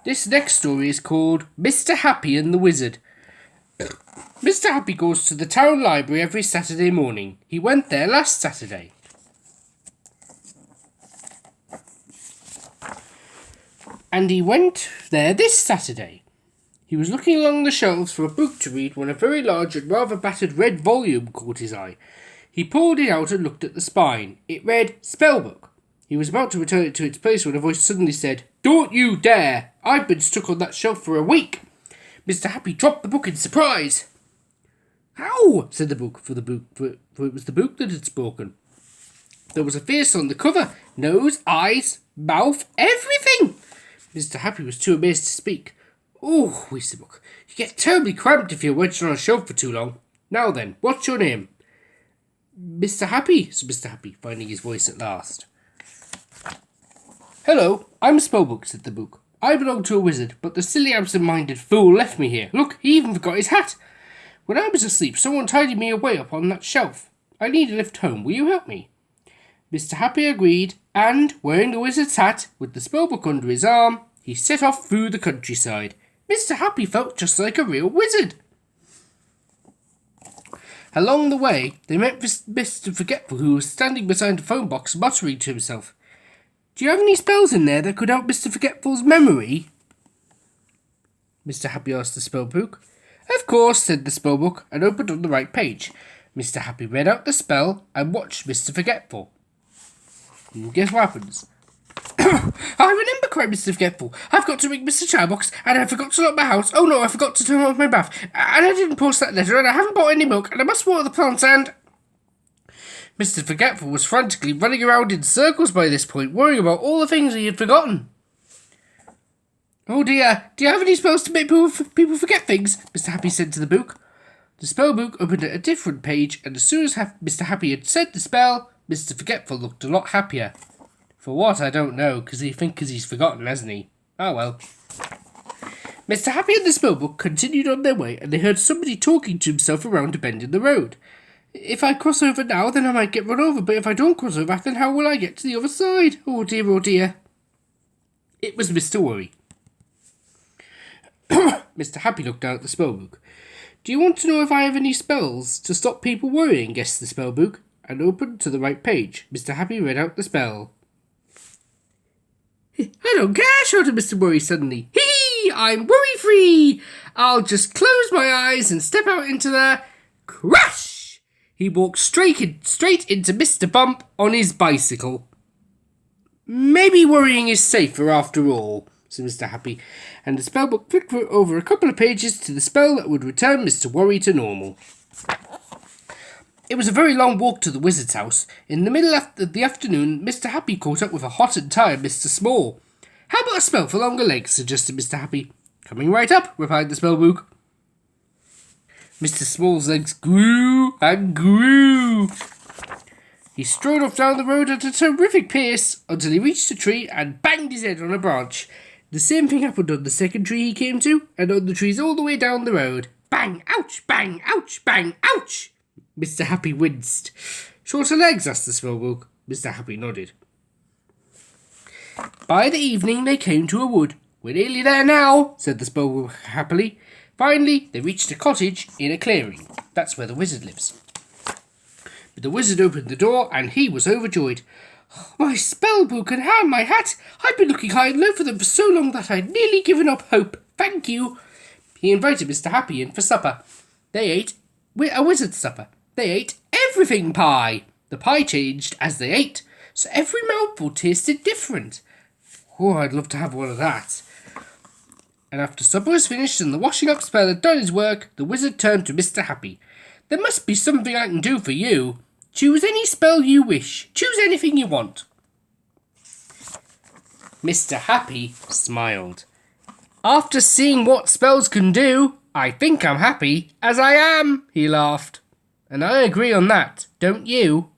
This next story is called Mr. Happy and the Wizard. Mr. Happy goes to the town library every Saturday morning. He went there last Saturday. And he went there this Saturday. He was looking along the shelves for a book to read when a very large and rather battered red volume caught his eye. He pulled it out and looked at the spine. It read, Spellbook. He was about to return it to its place when a voice suddenly said, Don't you dare! I've been stuck on that shelf for a week. Mr. Happy dropped the book in surprise. How? Said the book, for it was the book that had spoken. There was a face on the cover. Nose, eyes, mouth, everything. Mr. Happy was too amazed to speak. Oh, wheezed the book. You get terribly cramped if you're wedged on a shelf for too long. Now then, what's your name? Mr. Happy, said Mr. Happy, finding his voice at last. Hello, I'm Spellbook, said the book. I belong to a wizard, but the silly absent-minded fool left me here. Look, he even forgot his hat. When I was asleep, someone tidied me away up on that shelf. I need a lift home. Will you help me? Mr. Happy agreed, and, wearing the wizard's hat, with the spellbook under his arm, he set off through the countryside. Mr. Happy felt just like a real wizard. Along the way, they met Mr. Forgetful, who was standing beside a phone box, muttering to himself. Do you have any spells in there that could help Mr. Forgetful's memory? Mr. Happy asked the spellbook. Of course, said the spellbook, and opened on the right page. Mr. Happy read out the spell and watched Mr. Forgetful. And guess what happens? I remember, cried Mr. Forgetful. I've got to ring Mr. Chowbox, and I forgot to lock my house. Oh no, I forgot to turn off my bath. And I didn't post that letter, and I haven't bought any milk, and I must water the plants, and... Mr. Forgetful was frantically running around in circles by this point, worrying about all the things he had forgotten. Oh dear, do you have any spells to make people forget things? Mr. Happy said to the book. The spellbook opened at a different page, and as soon as Mr. Happy had said the spell, Mr. Forgetful looked a lot happier. For what, I don't know, because he's forgotten, hasn't he? Oh well. Mr. Happy and the spellbook continued on their way, and they heard somebody talking to himself around a bend in the road. If I cross over now, then I might get run over, but if I don't cross over, then how will I get to the other side? Oh dear, oh dear. It was Mr. Worry. Mr. Happy looked down at the spellbook. Do you want to know if I have any spells to stop people worrying? Guessed the spellbook, and opened to the right page. Mr. Happy read out the spell. I don't care, shouted Mr. Worry suddenly. Hee! I'm worry-free! I'll just close my eyes and step out into the... Crash! He walked straight into Mr. Bump on his bicycle. Maybe worrying is safer after all, said Mr. Happy, and the spellbook flicked over a couple of pages to the spell that would return Mr. Worry to normal. It was a very long walk to the wizard's house. In the middle of the afternoon, Mr. Happy caught up with a hot and tired Mr. Small. How about a spell for longer legs? Suggested Mr. Happy. Coming right up, replied the spellbook. Mr. Small's legs grew and grew. He strode off down the road at a terrific pace until he reached a tree and banged his head on a branch. The same thing happened on the second tree he came to, and on the trees all the way down the road. Bang, ouch, bang, ouch, bang, ouch! Mr. Happy winced. Shorter legs? Asked the spellbook. Mr. Happy nodded. By the evening they came to a wood. We're nearly there now, said the spellbook happily. Finally, they reached a cottage in a clearing. That's where the wizard lives. But the wizard opened the door, and he was overjoyed. Oh, my spellbook and my hat! I've been looking high and low for them for so long that I'd nearly given up hope. Thank you. He invited Mr. Happy in for supper. They ate a wizard's supper. They ate everything pie. The pie changed as they ate, so every mouthful tasted different. Oh, I'd love to have one of that. And after supper was finished and the washing up spell had done his work, the wizard turned to Mr. Happy. There must be something I can do for you. Choose any spell you wish. Choose anything you want. Mr. Happy smiled. After seeing what spells can do, I think I'm happy as I am, he laughed. And I agree on that, don't you?